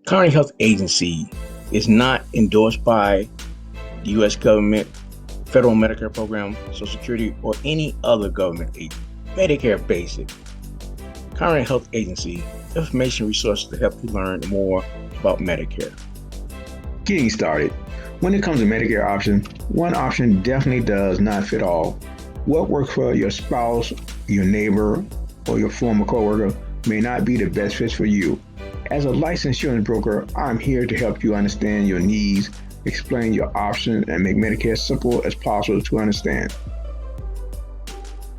Colony Health Agency is not endorsed by the U.S. government, federal Medicare program, Social Security, or any other government agency. Medicare Basic. Colony Health Agency, information resources to help you learn more about Medicare. Getting started. When it comes to Medicare options, one option definitely does not fit all. What works for your spouse, your neighbor, or your former coworker may not be the best fit for you. As a licensed insurance broker, I'm here to help you understand your needs, explain your options, and make Medicare as simple as possible to understand.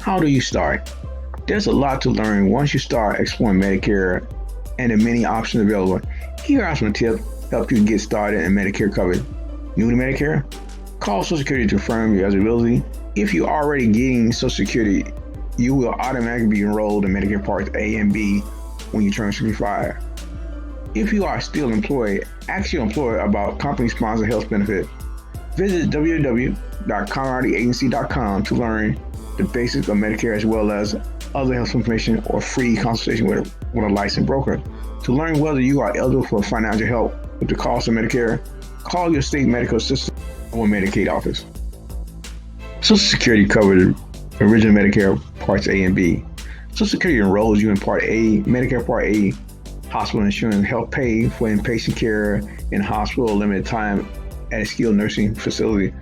How do you start? There's a lot to learn once you start exploring Medicare and the many options available. Here are some tips to help you get started in Medicare coverage. New to Medicare? Call Social Security to confirm your eligibility. If you're already getting Social Security, you will automatically be enrolled in Medicare Parts A and B when you turn 65. If you are still employed, ask your employer about company-sponsored health benefits. Visit www.colonyagency.com to learn the basics of Medicare as well as other health information or free consultation with a licensed broker. To learn whether you are eligible for financial help with the cost of Medicare, call your state medical assistant or Medicaid office. Social Security covers original Medicare Parts A and B. Social Security enrolls you in Part A, Medicare Part A. Hospital insurance help pay for inpatient care in hospital limited time at a skilled nursing facility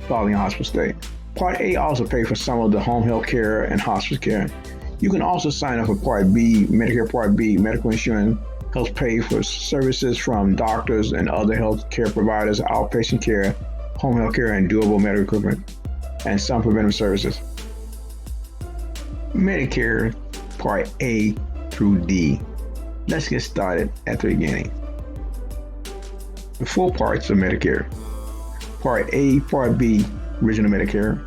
following a hospital stay. Part A also pays for some of the home health care and hospice care. You can also sign up for Part B. Medicare Part B medical insurance helps pay for services from doctors and other health care providers, outpatient care, home health care, and durable medical equipment, and some preventive services. Medicare Part A through D. Let's get started at the beginning. The four parts of Medicare. Part A, Part B, original Medicare.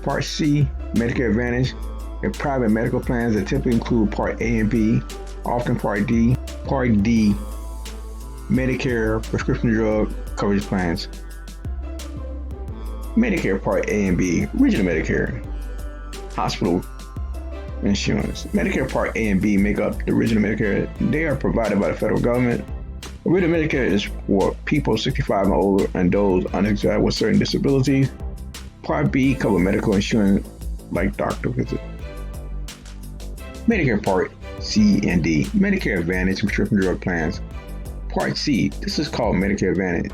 Part C, Medicare Advantage, and private medical plans that typically include Part A and B, often Part D. Part D, Medicare prescription drug coverage plans. Medicare Part A and B, original Medicare, hospital insurance. Medicare Part A and B make up the original Medicare. They are provided by the federal government. Original Medicare is for people 65 and older and those uninsured with certain disabilities. Part B covers medical insurance like doctor visits. Medicare Part C and D, Medicare Advantage and prescription drug plans. Part C, this is called Medicare Advantage.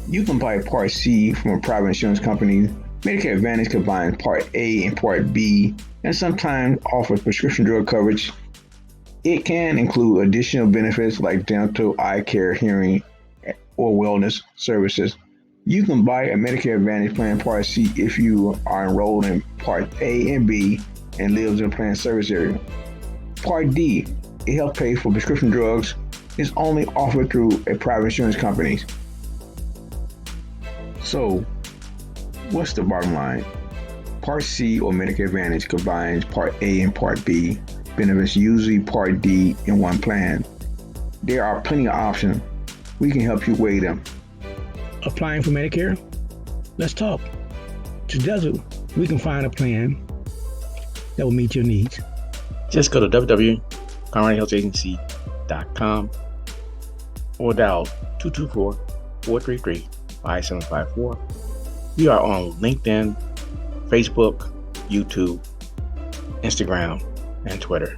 You can buy Part C from a private insurance company. Medicare Advantage combines Part A and Part B and sometimes offers prescription drug coverage. It can include additional benefits like dental, eye care, hearing, or wellness services. You can buy a Medicare Advantage plan Part C if you are enrolled in Part A and B and lives in a planned service area. Part D, it helps pay for prescription drugs, is only offered through a private insurance company. So, what's the bottom line? Part C or Medicare Advantage combines Part A and Part B benefits, usually Part D in one plan. There are plenty of options. We can help you weigh them. Applying for Medicare? Let's talk. Together, we can find a plan that will meet your needs. Just go to www.colonyhealthagency.com or dial 224-433-5754. We are on LinkedIn, Facebook, YouTube, Instagram, and Twitter.